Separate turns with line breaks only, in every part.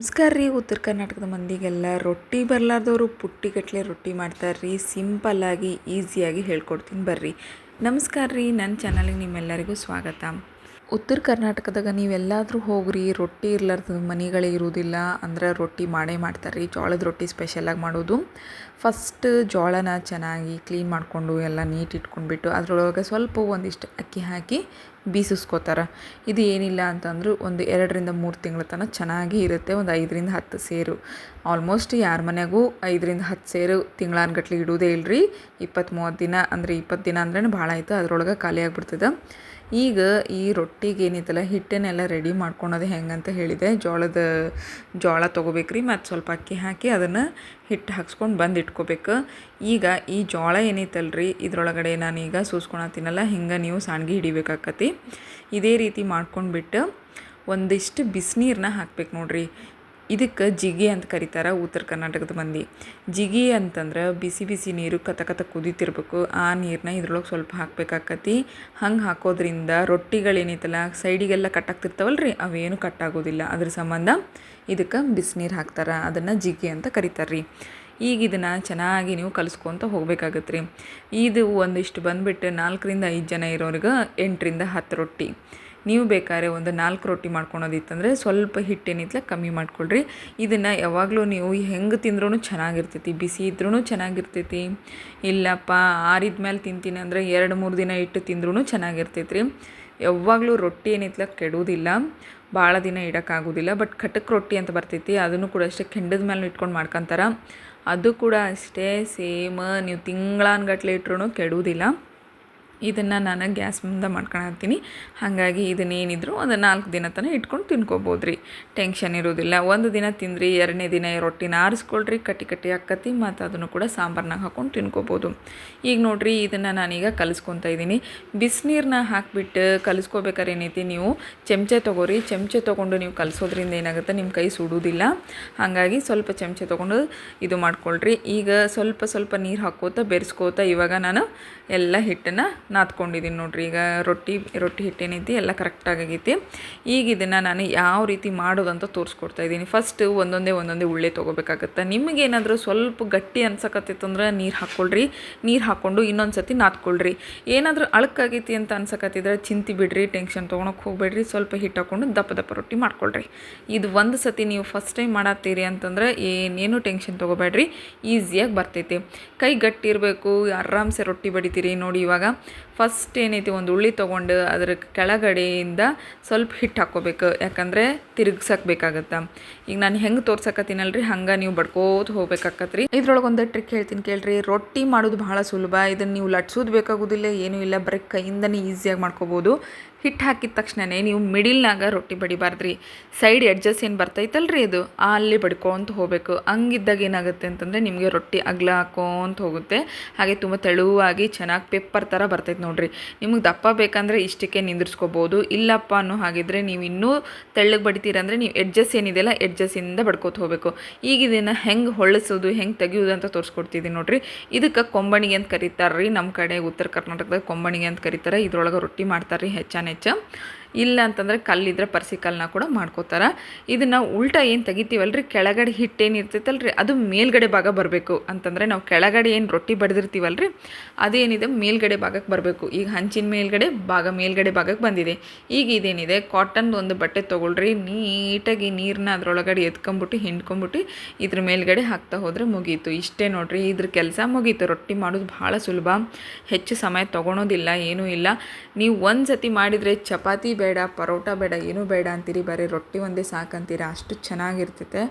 ನಮಸ್ಕಾರ ರೀ. ಉತ್ತರ ಕರ್ನಾಟಕದ ಮಂದಿಗೆಲ್ಲ ರೊಟ್ಟಿ ಬರಲಾರ್ದವರು ಪುಟ್ಟಿಗಟ್ಟಲೆ ರೊಟ್ಟಿ ಮಾಡ್ತಾರೆ ರೀ. ಸಿಂಪಲ್ಲಾಗಿ ಈಸಿಯಾಗಿ ಹೇಳ್ಕೊಡ್ತೀನಿ ಬರ್ರಿ. ನಮಸ್ಕಾರ ರೀ, ನನ್ನ ಚಾನಲಿಗೆ ನಿಮ್ಮೆಲ್ಲರಿಗೂ ಸ್ವಾಗತ. ಉತ್ತರ ಕರ್ನಾಟಕದಾಗ ನೀವೆಲ್ಲಾದರೂ ಹೋಗ್ರಿ, ರೊಟ್ಟಿ ಇರ್ಲಾರ್ದ ಮನೆಗಳೇ ಇರುವುದಿಲ್ಲ. ಅಂದ್ರೆ ರೊಟ್ಟಿ ಮಾಡೇ ಮಾಡ್ತಾರೆ ರೀ. ಜೋಳದ ರೊಟ್ಟಿ ಸ್ಪೆಷಲಾಗಿ ಮಾಡೋದು. ಫಸ್ಟ್ ಜೋಳನ ಚೆನ್ನಾಗಿ ಕ್ಲೀನ್ ಮಾಡಿಕೊಂಡು ಎಲ್ಲ ನೀಟ್ ಇಟ್ಕೊಂಡ್ಬಿಟ್ಟು ಅದರೊಳಗೆ ಸ್ವಲ್ಪ ಒಂದಿಷ್ಟು ಅಕ್ಕಿ ಹಾಕಿ ಬೀಸಿಸ್ಕೋತಾರೆ. ಇದು ಏನಿಲ್ಲ ಅಂತಂದ್ರೆ ಒಂದು 2ರಿಂದ 3 ತಿಂಗಳ ತನಕ ಚೆನ್ನಾಗಿ ಇರುತ್ತೆ. ಒಂದು 5ರಿಂದ 10 ಸೇರು, ಆಲ್ಮೋಸ್ಟ್ ಯಾರ ಮನೆಗೂ 5ರಿಂದ 10 ಸೇರು ತಿಂಗಳಾನ್ಗಟ್ಲೆ ಇಡೋದೇ ಇಲ್ಲರಿ. 20-30 ದಿನ ಅಂದರೆ 20 ದಿನ ಅಂದ್ರೇ ಭಾಳ ಆಯಿತು, ಅದರೊಳಗೆ ಖಾಲಿ ಆಗಿಬಿಡ್ತದೆ. ಈಗ ಈ ರೊಟ್ಟಿಗೆ ಏನೈತಲ್ಲ, ಹಿಟ್ಟನ್ನೆಲ್ಲ ರೆಡಿ ಮಾಡ್ಕೊಳೋದು ಹೆಂಗಂತ ಹೇಳಿದೆ. ಜೋಳ ತೊಗೋಬೇಕ್ರಿ, ಮತ್ತು ಸ್ವಲ್ಪ ಅಕ್ಕಿ ಹಾಕಿ ಅದನ್ನು ಹಿಟ್ಟು ಹಾಕ್ಸ್ಕೊಂಡು ಬಂದು ಇಟ್ಕೋಬೇಕು. ಈಗ ಈ ಜೋಳ ಏನೈತಲ್ರಿ, ಇದ್ರೊಳಗಡೆ ನಾನೀಗ ಸೂಸ್ಕೊಳತ್ತೀನಲ್ಲ, ಹಿಂಗೆ ನೀವು ಸಾಣ್ಗಿ ಹಿಡಿಬೇಕಾಕತಿ. ಇದೇ ರೀತಿ ಮಾಡ್ಕೊಂಡ್ಬಿಟ್ಟು ಒಂದಿಷ್ಟು ಬಿಸಿನೀರನ್ನ ಹಾಕ್ಬೇಕು ನೋಡ್ರಿ. ಇದಕ್ಕೆ ಜಿಗಿ ಅಂತ ಕರೀತಾರೆ ಉತ್ತರ ಕರ್ನಾಟಕದ ಮಂದಿ. ಜಿಗಿ ಅಂತಂದ್ರೆ ಬಿಸಿ ಬಿಸಿ ನೀರು ಕತ ಕುದೀತಿರ್ಬೇಕು. ಆ ನೀರನ್ನ ಇದ್ರೊಳಗೆ ಸ್ವಲ್ಪ ಹಾಕ್ಬೇಕಾಕತಿ. ಹಂಗೆ ಹಾಕೋದ್ರಿಂದ ರೊಟ್ಟಿಗಳೇನೈತಲ್ಲ ಸೈಡಿಗೆಲ್ಲ ಕಟ್ಟಾಗ್ತಿರ್ತಾವಲ್ರಿ, ಅವೇನು ಕಟ್ಟಾಗೋದಿಲ್ಲ. ಅದ್ರ ಸಂಬಂಧ ಇದಕ್ಕೆ ಬಿಸಿನೀರು ಹಾಕ್ತಾರೆ, ಅದನ್ನು ಜಿಗಿ ಅಂತ ಕರೀತಾರೆ ರೀ. ಈಗ ಇದನ್ನು ಚೆನ್ನಾಗಿ ನೀವು ಕಲಿಸ್ಕೊತ ಹೋಗ್ಬೇಕಾಗತ್ತೆ ರೀ. ಇದು ಒಂದಿಷ್ಟು ಬಂದುಬಿಟ್ಟು 4ರಿಂದ 5 ಜನ ಇರೋರಿಗೆ 8ರಿಂದ 10 ರೊಟ್ಟಿ. ನೀವು ಬೇಕಾದ್ರೆ ಒಂದು 4 ರೊಟ್ಟಿ ಮಾಡ್ಕೊಳೋದಿತ್ತಂದರೆ ಸ್ವಲ್ಪ ಹಿಟ್ಟೇನಿತ್ತಲ್ಲ ಕಮ್ಮಿ ಮಾಡ್ಕೊಳ್ರಿ. ಇದನ್ನು ಯಾವಾಗಲೂ ನೀವು ಹೆಂಗೆ ತಿಂದ್ರೂ ಚೆನ್ನಾಗಿರ್ತೈತಿ. ಬಿಸಿ ಇದ್ರೂ ಚೆನ್ನಾಗಿರ್ತೈತಿ. ಇಲ್ಲಪ್ಪ ಆರಿದ ಮೇಲೆ ತಿಂತೀನಿ ಅಂದರೆ 2-3 ದಿನ ಇಟ್ಟು ತಿಂದ್ರೂ ಚೆನ್ನಾಗಿರ್ತೈತಿ ರೀ. ಯಾವಾಗಲೂ ರೊಟ್ಟಿ ಏನೈತಲ್ಲ ಕೆಡೋದಿಲ್ಲ, ಭಾಳ ದಿನ ಇಡೋಕ್ಕಾಗೋದಿಲ್ಲ. ಬಟ್ ಖಟಕ್ ರೊಟ್ಟಿ ಅಂತ ಬರ್ತೈತಿ, ಅದನ್ನು ಕೂಡ ಅಷ್ಟೇ ಕೆಂಡದ ಮೇಲೆ ಇಟ್ಕೊಂಡು ಮಾಡ್ಕೊತಾರೆ. ಅದು ಕೂಡ ಅಷ್ಟೇ ಸೇಮ್, ನೀವು ತಿಂಗಳಾನ್ಗಟ್ಲೆ ಇಟ್ರೂ ಕೆಡುವುದಿಲ್ಲ. ಇದನ್ನು ನಾನು ಗ್ಯಾಸ್ ಮುಂದೆ ಮಾಡ್ಕೊಳತ್ತೀನಿ. ಹಾಗಾಗಿ ಇದನ್ನೇನಿದ್ರು ಒಂದು 4 ದಿನ ತನಕ ಇಟ್ಕೊಂಡು ತಿನ್ಕೋಬೋದು ರೀ. ಟೆನ್ಷನ್ ಇರೋದಿಲ್ಲ. ಒಂದು ದಿನ ತಿಂದ್ರಿ, 2ನೇ ದಿನ ರೊಟ್ಟಿನ ಆರಿಸ್ಕೊಳ್ರಿ, ಕಟ್ಟಿ ಹಾಕತ್ತಿ, ಮತ್ತು ಅದನ್ನು ಕೂಡ ಸಾಂಬಾರ್ನಾಗ ಹಾಕ್ಕೊಂಡು ತಿನ್ಕೋಬೋದು. ಈಗ ನೋಡಿರಿ, ಇದನ್ನು ನಾನೀಗ ಕಲಿಸ್ಕೊತಾ ಇದ್ದೀನಿ. ಬಿಸಿನೀರನ್ನ ಹಾಕಿಬಿಟ್ಟು ಕಲಿಸ್ಕೋಬೇಕಾದ್ರೆ ಏನೈತಿ, ನೀವು ಚಮಚೆ ತೊಗೋರಿ. ಚಮಚೆ ತೊಗೊಂಡು ನೀವು ಕಲಿಸೋದ್ರಿಂದ ಏನಾಗುತ್ತೆ, ನಿಮ್ಮ ಕೈ ಸುಡೋದಿಲ್ಲ. ಹಾಗಾಗಿ ಸ್ವಲ್ಪ ಚಮಚೆ ತೊಗೊಂಡು ಇದು ಮಾಡ್ಕೊಳ್ರಿ. ಈಗ ಸ್ವಲ್ಪ ನೀರು ಹಾಕ್ಕೋತ ಬೆರೆಸ್ಕೋತ ಇವಾಗ ನಾನು ಎಲ್ಲ ಹಿಟ್ಟನ್ನು ನಾದ್ಕೊಂಡಿದ್ದೀನಿ ನೋಡ್ರಿ. ಈಗ ರೊಟ್ಟಿ ಹಿಟ್ಟೇನೈತಿ ಎಲ್ಲ ಕರೆಕ್ಟಾಗೈತಿ. ಈಗ ಇದನ್ನು ನಾನು ಯಾವ ರೀತಿ ಮಾಡೋದಂತ ತೋರಿಸ್ಕೊಡ್ತಾ ಇದ್ದೀನಿ. ಫಸ್ಟ್ ಒಂದೊಂದೇ ಉಳ್ಳೆ ತೊಗೋಬೇಕಾಗತ್ತೆ. ನಿಮಗೇನಾದರೂ ಸ್ವಲ್ಪ ಗಟ್ಟಿ ಅನ್ಸಕತ್ತಿತ್ತಂದ್ರೆ ನೀರು ಹಾಕ್ಕೊಳ್ರಿ. ನೀರು ಹಾಕ್ಕೊಂಡು ಇನ್ನೊಂದು ಸತಿ ನಾದ್ಕೊಳ್ರಿ. ಏನಾದರೂ ಅಳಕಾಗೈತಿ ಅಂತ ಅನ್ಸಕತ್ತಿದ್ರೆ ಚಿಂತಿ ಬಿಡ್ರಿ, ಟೆನ್ಷನ್ ತೊಗೊಳಕ್ಕೆ ಹೋಗ್ಬೇಡ್ರಿ. ಸ್ವಲ್ಪ ಹಿಟ್ಟು ಹಾಕ್ಕೊಂಡು ದಪ್ಪ ರೊಟ್ಟಿ ಮಾಡ್ಕೊಳ್ರಿ. ಇದು ಒಂದು ಸತಿ ನೀವು ಫಸ್ಟ್ ಟೈಮ್ ಮಾಡತ್ತೀರಿ ಅಂತಂದ್ರೆ ಏನೇನು ಟೆನ್ಷನ್ ತೊಗೋಬೇಡ್ರಿ, ಈಸಿಯಾಗಿ ಬರ್ತೈತಿ. ಕೈ ಗಟ್ಟಿ ಇರಬೇಕು, ಆರಾಮ್ಸೆ ರೊಟ್ಟಿ ಬಡಿತೀರಿ ನೋಡಿ. ಇವಾಗ ಫಸ್ಟ್ ಏನೈತಿ, ಒಂದು ಉಳ್ಳಿ ತೊಗೊಂಡು ಅದ್ರ ಕೆಳಗಡೆಯಿಂದ ಸ್ವಲ್ಪ ಹಿಟ್ಟು ಹಾಕ್ಕೋಬೇಕು, ಯಾಕಂದರೆ ತಿರುಗ್ಸಕ್ಕೆ ಬೇಕಾಗತ್ತೆ. ಈಗ ನಾನು ಹೆಂಗೆ ತೋರ್ಸಕತ್ತೀನಲ್ರಿ, ಹಂಗೆ ನೀವು ಬಡ್ಕೋತ ಹೋಗ್ಬೇಕಾಕತ್ರಿ. ಇದ್ರೊಳಗೆ ಒಂದು ಟ್ರಿಕ್ ಹೇಳ್ತೀನಿ ಕೇಳ್ರಿ. ರೊಟ್ಟಿ ಮಾಡೋದು ಭಾಳ ಸುಲಭ. ಇದನ್ನು ನೀವು ಲಟ್ಸೋದು ಬೇಕಾಗೋದಿಲ್ಲ, ಏನೂ ಇಲ್ಲ, ಬರೀ ಕೈಯಿಂದನೇ ಈಸಿಯಾಗಿ ಮಾಡ್ಕೋಬೋದು. ಹಿಟ್ಟು ಹಾಕಿದ ತಕ್ಷಣವೇ ನೀವು ಮಿಡಿಲ್ನಾಗ ರೊಟ್ಟಿ ಬಡಿಬಾರ್ದ್ರಿ. ಸೈಡ್ ಎಡ್ಜಸ್ ಏನು ಬರ್ತೈತಲ್ರಿ, ಅದು ಅಲ್ಲಿ ಬಡ್ಕೊತ ಹೋಗಬೇಕು. ಹಂಗಿದ್ದಾಗ ಏನಾಗುತ್ತೆ ಅಂತಂದರೆ ನಿಮಗೆ ರೊಟ್ಟಿ ಅಗಲ ಹಾಕೋಂತ ಹೋಗುತ್ತೆ. ಹಾಗೆ ತುಂಬ ತೆಳುವಾಗಿ ಚೆನ್ನಾಗಿ ಪೆಪ್ಪರ್ ಥರ ಬರ್ತೈತೆ ನೋಡ್ರಿ. ನಿಮಗೆ ದಪ್ಪ ಬೇಕಂದರೆ ಇಷ್ಟಕ್ಕೆ ನಿಂದಿರ್ಸ್ಕೋಬೋದು. ಇಲ್ಲಪ್ಪ ಅನ್ನೋ ಹಾಗಿದ್ರೆ ನೀವು ಇನ್ನೂ ತೆಳ್ಳಗೆ ಬಡಿತೀರಂದರೆ ನೀವು ಎಡ್ಜಸ್ ಏನಿದೆಯಲ್ಲ ಎಡ್ಜಸ್ಸಿಂದ ಬಡ್ಕೋತ ಹೋಗಬೇಕು. ಈಗ ಇದನ್ನು ಹೆಂಗೆ ಹೊಳ್ಳಿಸೋದು, ಹೆಂಗೆ ತೆಗಿಯೋದು ಅಂತ ತೋರಿಸ್ಕೊಡ್ತಿದ್ದೀನಿ ನೋಡ್ರಿ. ಇದಕ್ಕೆ ಕೊಂಬಣಿಗೆ ಅಂತ ಕರೀತಾರೆ ರೀ. ನಮ್ಮ ಕಡೆ ಉತ್ತರ ಕರ್ನಾಟಕದಾಗ ಕೊಂಬಣಿಗೆ ಅಂತ ಕರೀತಾರೆ. ಇದ್ರೊಳಗೆ ರೊಟ್ಟಿ ಮಾಡ್ತಾರೆ ರೀ ಹೆಚ್ಚು. ಇಲ್ಲ ಅಂತಂದರೆ ಕಲ್ಲಿದ್ರೆ ಪರ್ಸಿ ಕಲ್ಲನ್ನ ಕೂಡ ಮಾಡ್ಕೋತಾರೆ. ಇದನ್ನು ಉಲ್ಟಾ ಏನು ತೆಗಿತೀವಲ್ರಿ, ಕೆಳಗಡೆ ಹಿಟ್ಟೇನು ಇರ್ತೈತಲ್ರಿ ಅದು ಮೇಲ್ಗಡೆ ಭಾಗ ಬರಬೇಕು. ಅಂತಂದರೆ ನಾವು ಕೆಳಗಡೆ ಏನು ರೊಟ್ಟಿ ಬಡಿದಿರ್ತೀವಲ್ರಿ ಅದೇನಿದೆ ಮೇಲ್ಗಡೆ ಭಾಗಕ್ಕೆ ಬರಬೇಕು. ಈಗ ಹಂಚಿನ ಮೇಲ್ಗಡೆ ಭಾಗಕ್ಕೆ ಬಂದಿದೆ. ಈಗ ಇದೇನಿದೆ, ಕಾಟನ್ ಒಂದು ಬಟ್ಟೆ ತೊಗೊಳ್ರಿ. ನೀಟಾಗಿ ನೀರನ್ನ ಅದರೊಳಗಡೆ ಎತ್ಕೊಂಬಿಟ್ಟು ಹಿಂಡ್ಕೊಂಬಿಟ್ಟು ಇದ್ರ ಮೇಲ್ಗಡೆ ಹಾಕ್ತಾ ಹೋದರೆ ಮುಗೀತು. ಇಷ್ಟೇ ನೋಡ್ರಿ, ಇದ್ರ ಕೆಲಸ ಮುಗೀತು. ರೊಟ್ಟಿ ಮಾಡೋದು ಭಾಳ ಸುಲಭ, ಹೆಚ್ಚು ಸಮಯ ತೊಗೊಳೋದಿಲ್ಲ, ಏನೂ ಇಲ್ಲ. ನೀವು ಒಂದು ಸತಿ ಮಾಡಿದರೆ ಚಪಾತಿ ಬೇಡ, ಪರೋಟ ಬೇಡ, ಏನೂ ಬೇಡ ಅಂತೀರಿ, ಬರೀ ರೊಟ್ಟಿ ಒಂದೇ ಸಾಕಂತೀರ, ಅಷ್ಟು ಚೆನ್ನಾಗಿರ್ತೈತೆ.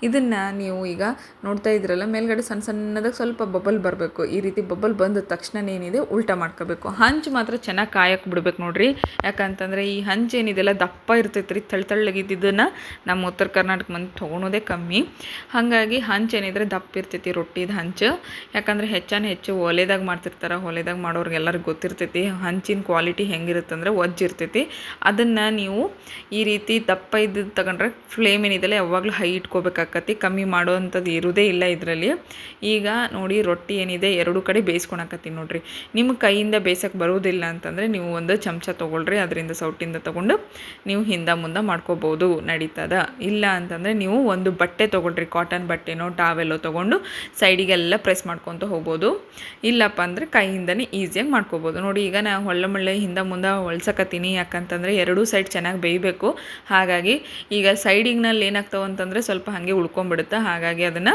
ಇದನ್ನು ನೀವು ಈಗ ನೋಡ್ತಾ ಇದ್ರಲ್ಲ, ಮೇಲ್ಗಡೆ ಸಣ್ಣದಾಗಿ ಸ್ವಲ್ಪ ಬಬಲ್ ಬರಬೇಕು. ಈ ರೀತಿ ಬಬಲ್ ಬಂದ ತಕ್ಷಣ ಏನಿದೆ ಉಲ್ಟಾ ಮಾಡ್ಕೋಬೇಕು. ಹಂಚು ಮಾತ್ರ ಚೆನ್ನಾಗಿ ಕಾಯಕ್ಕೆ ಬಿಡ್ಬೇಕು ನೋಡ್ರಿ. ಯಾಕಂತಂದರೆ ಈ ಹಂಚು ಏನಿದೆಲ್ಲ ದಪ್ಪ ಇರ್ತೈತೆ ರೀ, ತಳ್ಳಗಿದ್ದನ್ನು ನಮ್ಮ ಉತ್ತರ ಕರ್ನಾಟಕ ಮಂದಿ ತೊಗೊಳೋದೇ ಕಮ್ಮಿ. ಹಾಗಾಗಿ ಹಂಚು ಏನಿದ್ರೆ ದಪ್ಪ ಇರ್ತೈತಿ ರೊಟ್ಟಿದ ಹಂಚು. ಯಾಕಂದರೆ ಹೆಚ್ಚು ಒಲೆದಾಗ ಮಾಡ್ತಿರ್ತಾರೆ. ಒಲೆದಾಗ ಮಾಡೋರ್ಗೆಲ್ಲರಿಗೂ ಗೊತ್ತಿರ್ತೈತಿ ಹಂಚಿನ ಕ್ವಾಲಿಟಿ ಹೆಂಗಿರುತ್ತಂದ್ರೆ ಒಜ್ಜಿರ್ತೈತಿ. ಅದನ್ನು ನೀವು ಈ ರೀತಿ ದಪ್ಪ ಇದ್ದು ತಗೊಂಡ್ರೆ ಫ್ಲೇಮ್ ಏನಿದೆಲ್ಲ ಯಾವಾಗಲೂ ಹೈ ಇಟ್ಕೋಬೇಕಾಕತಿ, ಕಮ್ಮಿ ಮಾಡೋವಂಥದ್ದು ಇರೋದೇ ಇಲ್ಲ ಇದರಲ್ಲಿ. ಈಗ ನೋಡಿ ರೊಟ್ಟಿ ಏನಿದೆ ಎರಡು ಕಡೆ ಬೇಯಿಸ್ಕೊಳಕತ್ತೀನಿ ನೋಡಿರಿ. ನಿಮ್ಮ ಕೈಯಿಂದ ಬೇಯಿಸೋಕ್ಕೆ ಬರೋದಿಲ್ಲ ಅಂತಂದರೆ ನೀವು ಒಂದು ಚಮಚ ತೊಗೊಳ್ರಿ, ಅದರಿಂದ ಸೌಟಿಂದ ತೊಗೊಂಡು ನೀವು ಹಿಂದೆ ಮುಂದೆ ಮಾಡ್ಕೋಬೋದು, ನಡೀತದ. ಇಲ್ಲ ಅಂತಂದರೆ ನೀವು ಒಂದು ಬಟ್ಟೆ ತೊಗೊಳ್ರಿ, ಕಾಟನ್ ಬಟ್ಟೆನೋ ಟಾವೆಲ್ಲೋ ತೊಗೊಂಡು ಸೈಡಿಗೆಲ್ಲ ಪ್ರೆಸ್ ಮಾಡ್ಕೊತ ಹೋಗ್ಬೋದು. ಇಲ್ಲಪ್ಪ ಅಂದರೆ ಕೈಯಿಂದನೇ ಈಸಿಯಾಗಿ ಮಾಡ್ಕೋಬೋದು. ನೋಡಿ ಈಗ ನಾನು ಹೊಳ್ಳೆ ಹಿಂದೆ ಮುಂದೆ ಹೊಳ್ಸಕತ್ತೀನಿ, ಯಾಕಂತಂದರೆ ಎರಡೂ ಸೈಡ್ ಚೆನ್ನಾಗಿ ಬೇಯಬೇಕು. ಹಾಗಾಗಿ ಈಗ ಸೈಡಿಗ್ನಲ್ಲಿ ಏನಾಗ್ತಾವೆ ಅಂತಂದರೆ ಸ್ವಲ್ಪ ಹಾಗೆ ಉಳ್ಕೊಂಬಿಡುತ್ತೆ, ಹಾಗಾಗಿ ಅದನ್ನು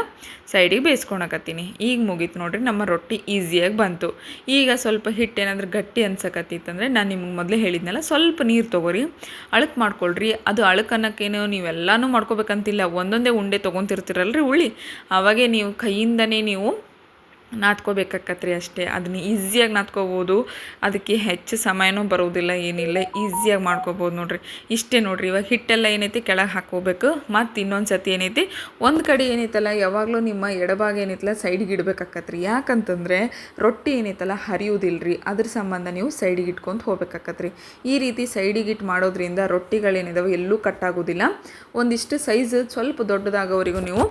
ಸೈಡಿಗೆ ಬೇಯಿಸ್ಕೊಳಕತ್ತೀನಿ. ಈಗ ಮುಗೀತು ನೋಡಿರಿ, ನಮ್ಮ ರೊಟ್ಟಿ ಈಸಿಯಾಗಿ ಬಂತು. ಈಗ ಸ್ವಲ್ಪ ಹಿಟ್ಟು ಏನಾದರೂ ಗಟ್ಟಿ ಅನ್ಸಕತ್ತಿತ್ತಂದರೆ ನಾನು ನಿಮ್ಗೆ ಮೊದಲೇ ಹೇಳಿದ್ನಲ್ಲ, ಸ್ವಲ್ಪ ನೀರು ತೊಗೊರಿ, ಅಳಕ್ಕೆ ಮಾಡ್ಕೊಳ್ರಿ. ಅದು ಅಳಕ್ಕೆ ಅನ್ನೋಕ್ಕೇನು ನೀವೆಲ್ಲನೂ ಮಾಡ್ಕೋಬೇಕಂತಿಲ್ಲ, ಒಂದೊಂದೇ ಉಂಡೆ ತೊಗೊತಿರ್ತೀರಲ್ರಿ ಉಳ್ಳಿ, ಅವಾಗೇ ನೀವು ಕೈಯಿಂದನೇ ನೀವು ನಾದ್ಕೋಬೇಕಾಕತ್ರಿ ಅಷ್ಟೇ. ಅದನ್ನ ಈಸಿಯಾಗಿ ನಾದ್ಕೋಬೋದು, ಅದಕ್ಕೆ ಹೆಚ್ಚು ಸಮಯನೂ ಬರೋದಿಲ್ಲ, ಏನಿಲ್ಲ, ಈಸಿಯಾಗಿ ಮಾಡ್ಕೋಬೋದು ನೋಡಿರಿ. ಇಷ್ಟೇ ನೋಡಿರಿ. ಇವಾಗ ಹಿಟ್ಟೆಲ್ಲ ಏನೈತಿ ಕೆಳಗೆ ಹಾಕ್ಕೋಬೇಕು. ಮತ್ತು ಇನ್ನೊಂದು ಸತಿ ಏನೈತಿ ಒಂದು ಕಡೆ ಏನೈತಲ್ಲ ಯಾವಾಗಲೂ ನಿಮ್ಮ ಎಡಭಾಗ ಏನೈತಲ್ಲ ಸೈಡಿಗೆ ಇಡಬೇಕಾಕತ್ರಿ. ಯಾಕಂತಂದರೆ ರೊಟ್ಟಿ ಏನೈತಲ್ಲ ಹರಿಯೋದಿಲ್ರಿ, ಅದ್ರ ಸಂಬಂಧ ನೀವು ಸೈಡಿಗೆ ಇಟ್ಕೊಂಡು ಹೋಗ್ಬೇಕಾಕತ್ರಿ. ಈ ರೀತಿ ಸೈಡಿಗೆ ಇಟ್ಟು ಮಾಡೋದ್ರಿಂದ ರೊಟ್ಟಿಗಳೇನಿದಾವೆ ಎಲ್ಲೂ ಕಟ್ಟಾಗೋದಿಲ್ಲ. ಒಂದಿಷ್ಟು ಸೈಜ್ ಸ್ವಲ್ಪ ದೊಡ್ಡದಾಗೋವರೆಗೂ ನೀವು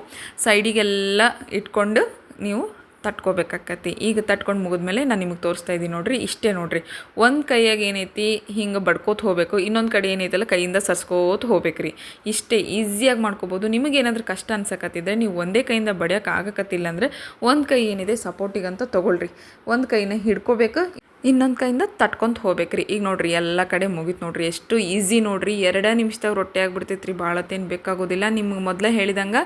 ಸೈಡಿಗೆಲ್ಲ ಇಟ್ಕೊಂಡು ನೀವು ತಟ್ಕೋಬೇಕಾಕತಿ. ಈಗ ತಟ್ಕೊಂಡು ಮುಗಿದ್ಮೇಲೆ ನಾನು ನಿಮಗೆ ತೋರಿಸ್ತಾ ಇದ್ದೀನಿ ನೋಡಿರಿ. ಇಷ್ಟೇ ನೋಡಿರಿ, ಒಂದು ಕೈಯಾಗ ಏನೈತಿ ಹಿಂಗೆ ಬಡ್ಕೋತ ಹೋಗಬೇಕು, ಇನ್ನೊಂದು ಕಡೆ ಏನೈತಲ್ಲ ಕೈಯಿಂದ ಸರ್ಸ್ಕೋತ ಹೋಗ್ಬೇಕ್ರಿ. ಇಷ್ಟೇ ಈಸಿಯಾಗಿ ಮಾಡ್ಕೋಬೋದು. ನಿಮಗೇನಾದ್ರೂ ಕಷ್ಟ ಅನ್ಸಕತ್ತಿದ್ರೆ ನೀವು ಒಂದೇ ಕೈಯಿಂದ ಬಡಿಯೋಕೆ ಆಗಕತ್ತಿಲ್ಲ ಅಂದರೆ ಒಂದು ಕೈ ಏನಿದೆ ಸಪೋರ್ಟಿಗಂತ ತೊಗೊಳ್ರಿ, ಒಂದು ಕೈನ ಹಿಡ್ಕೋಬೇಕು, ಇನ್ನೊಂದು ಕೈಯಿಂದ ತಟ್ಕೊತ ಹೋಗ್ಬೇಕ್ರಿ. ಈಗ ನೋಡಿರಿ ಎಲ್ಲ ಕಡೆ ಮುಗೀತು ನೋಡಿರಿ, ಎಷ್ಟು ಈಸಿ ನೋಡಿರಿ. 2 ನಿಮಿಷದಾಗ ರೊಟ್ಟಿ ಆಗಿಬಿಡ್ತೈತೆ ರೀ, ಭಾಳತ್ತೇನು ಬೇಕಾಗೋದಿಲ್ಲ. ನಿಮ್ಗೆ ಮೊದಲೇ ಹೇಳಿದಂಗೆ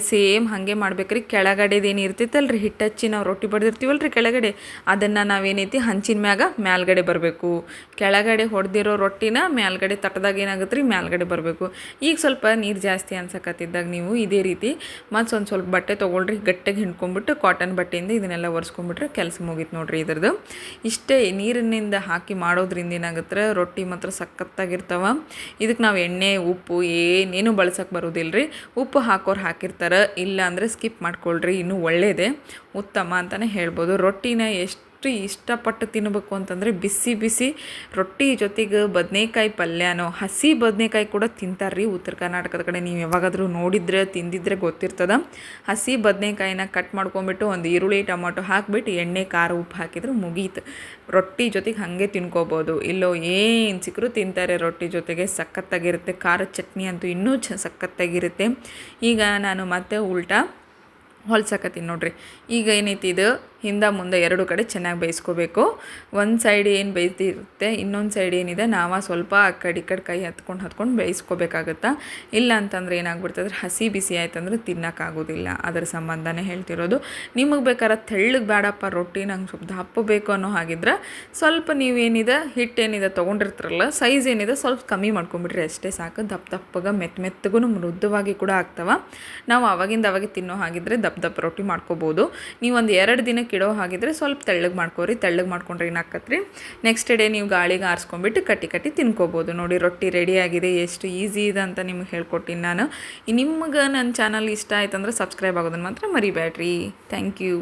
ಸೇಮ್ ಹಾಗೆ ಮಾಡ್ಬೇಕ್ರಿ. ಕೆಳಗಡೆದೇನು ಇರ್ತೈತಲ್ರಿ ಹಿಟ್ಟು ಹಚ್ಚಿ ನಾವು ರೊಟ್ಟಿ ಬಡ್ದಿರ್ತೀವಲ್ರಿ ಕೆಳಗಡೆ, ಅದನ್ನು ನಾವೇನೈತಿ ಹಂಚಿನ ಮೇಲ್ಗಡೆ ಬರಬೇಕು. ಕೆಳಗಡೆ ಹೊಡೆದಿರೋ ರೊಟ್ಟಿನ ಮೇಲ್ಗಡೆ ತಟ್ಟದಾಗ ಏನಾಗುತ್ತೆ ರೀ, ಮೇಲ್ಗಡೆ ಬರಬೇಕು. ಈಗ ಸ್ವಲ್ಪ ನೀರು ಜಾಸ್ತಿ ಅನ್ಸಕತ್ತಿದ್ದಾಗ ನೀವು ಇದೇ ರೀತಿ ಮತ್ತು ಸ್ವಲ್ಪ ಬಟ್ಟೆ ತೊಗೊಳ್ರಿ, ಗಟ್ಟಿಗೆ ಹಿಂಡ್ಕೊಂಡ್ಬಿಟ್ಟು ಕಾಟನ್ ಬಟ್ಟೆಯಿಂದ ಇದನ್ನೆಲ್ಲ ಒರೆಸ್ಕೊಂಡ್ಬಿಟ್ರೆ ಕೆಲಸ ಮುಗೀತು ನೋಡಿರಿ ಇದ್ರದ್ದು. ಇಷ್ಟೇ ನೀರಿನಿಂದ ಹಾಕಿ ಮಾಡೋದ್ರಿಂದ ಏನಾಗುತ್ತೆ ರೊಟ್ಟಿ ಮಾತ್ರ ಸಖತ್ತಾಗಿರ್ತಾವೆ. ಇದಕ್ಕೆ ನಾವು ಎಣ್ಣೆ ಉಪ್ಪು ಏನೇನು ಬಳಸೋಕೆ ಬರೋದಿಲ್ಲ ರೀ. ಉಪ್ಪು ಹಾಕೋರು ಹಾಕಿರ್ತಾರೆ, ಇಲ್ಲ ಅಂದರೆ ಸ್ಕಿಪ್ ಮಾಡ್ಕೊಳ್ರಿ, ಇನ್ನೂ ಒಳ್ಳೆಯದೇ, ಉತ್ತಮ ಅಂತಲೇ ಹೇಳ್ಬೋದು. ರೊಟ್ಟಿನ ಎಷ್ಟು ಇಷ್ಟಪಟ್ಟು ತಿನ್ನಬೇಕು ಅಂತಂದರೆ ಬಿಸಿ ಬಿಸಿ ರೊಟ್ಟಿ ಜೊತೆಗೆ ಬದನೇಕಾಯಿ ಪಲ್ಯನೋ, ಹಸಿ ಬದನೇಕಾಯಿ ಕೂಡ ತಿಂತಾರ್ರಿ ಉತ್ತರ ಕರ್ನಾಟಕದ ಕಡೆ. ನೀವು ಯಾವಾಗಾದರೂ ನೋಡಿದ್ರೆ ತಿಂದಿದ್ರೆ ಗೊತ್ತಿರ್ತದ. ಹಸಿ ಬದನೇಕಾಯಿನ ಕಟ್ ಮಾಡ್ಕೊಂಬಿಟ್ಟು ಒಂದು ಈರುಳ್ಳಿ ಟೊಮೊಟೊ ಹಾಕಿಬಿಟ್ಟು ಎಣ್ಣೆ ಖಾರ ಉಪ್ಪು ಹಾಕಿದ್ರೆ ಮುಗೀತು. ರೊಟ್ಟಿ ಜೊತೆಗೆ ಹಾಗೆ ತಿನ್ಕೋಬೋದು. ಇಲ್ಲೋ ಏನು ಸಿಕ್ಕರೂ ತಿಂತಾರೆ ರೊಟ್ಟಿ ಜೊತೆಗೆ, ಸಖತ್ತಾಗಿರುತ್ತೆ. ಖಾರದ ಚಟ್ನಿ ಅಂತೂ ಇನ್ನೂ ಸಖತ್ತಾಗಿರುತ್ತೆ. ಈಗ ನಾನು ಮತ್ತೆ ಉಲ್ಟಾ ಹೊಲ್ಸಕತ್ತೀನಿ ನೋಡಿರಿ. ಈಗ ಏನೈತಿ ಇದು ಹಿಂದೆ ಮುಂದೆ ಎರಡು ಕಡೆ ಚೆನ್ನಾಗಿ ಬೇಯಿಸ್ಕೋಬೇಕು. ಒಂದು ಸೈಡ್ ಏನು ಬೇಯ್ತಿರುತ್ತೆ, ಇನ್ನೊಂದು ಸೈಡ್ ಏನಿದೆ ನಾವು ಸ್ವಲ್ಪ ಆ ಕಡೆ ಈ ಕಡೆ ಕೈ ಹತ್ಕೊಂಡು ಬೇಯಿಸ್ಕೋಬೇಕಾಗತ್ತಾ. ಇಲ್ಲ ಅಂತಂದ್ರೆ ಏನಾಗ್ಬಿಡ್ತದ್ರೆ ಹಸಿ ಬಿಸಿ ಆಯ್ತಂದ್ರೆ ತಿನ್ನೋಕ್ಕಾಗೋದಿಲ್ಲ. ಅದರ ಸಂಬಂಧನೇ ಹೇಳ್ತಿರೋದು. ನಿಮಗೆ ಬೇಕಾದ್ರೆ ತೆಳ್ಳಗೆ ಬೇಡಪ್ಪ ರೊಟ್ಟಿ, ನಂಗೆ ಸ್ವಲ್ಪ ದಪ್ಪ ಬೇಕು ಅನ್ನೋ ಹಾಗಿದ್ರೆ ಸ್ವಲ್ಪ ನೀವೇನಿದೆ ಹಿಟ್ಟೇನಿದೆ ತೊಗೊಂಡಿರ್ತಾರಲ್ಲ ಸೈಜ್ ಏನಿದೆ ಸ್ವಲ್ಪ ಕಮ್ಮಿ ಮಾಡ್ಕೊಂಬಿಡ್ರಿ, ಅಷ್ಟೇ ಸಾಕು. ದಪ್ಪಗೆ ಮೆತ್ತಗೂ ಮೃದುವಾಗಿ ಕೂಡ ಆಗ್ತವೆ. ನಾವು ಅವಾಗೆ ತಿನ್ನೋ ಹಾಗಿದ್ರೆ ದಪ್ಪ ರೊಟ್ಟಿ ಮಾಡ್ಕೋಬೋದು. ನೀವು ಒಂದು 2 ದಿನಕ್ಕೆ ಇಡೋ ಹಾಗಿದ್ರೆ ಸ್ವಲ್ಪ ತೆಳ್ಳಗೆ ಮಾಡ್ಕೋರಿ. ತೆಳ್ಳಗೆ ಮಾಡ್ಕೊಂಡ್ರೆ ಏನಾಕತ್ರಿ, ನೆಕ್ಸ್ಟ್ ಡೇ ನೀವು ಗಾಳಿಗೆ ಆರಿಸ್ಕೊಂಡ್ಬಿಟ್ಟು ಕಟ್ಟಿ ತಿನ್ಕೋಬೋದು. ನೋಡಿ ರೊಟ್ಟಿ ರೆಡಿಯಾಗಿದೆ. ಎಷ್ಟು ಈಸಿ ಇದೆ ಅಂತ ನಿಮ್ಗೆ ಹೇಳ್ಕೊಟ್ಟಿನಿ ನಾನು. ನಿಮ್ಗೆ ನನ್ನ ಚಾನಲ್ ಇಷ್ಟ ಆಯ್ತಂದ್ರೆ ಸಬ್ಸ್ಕ್ರೈಬ್ ಆಗೋದನ್ನು ಮಾತ್ರ ಮರಿಬೇಡ್ರಿ. Thank you.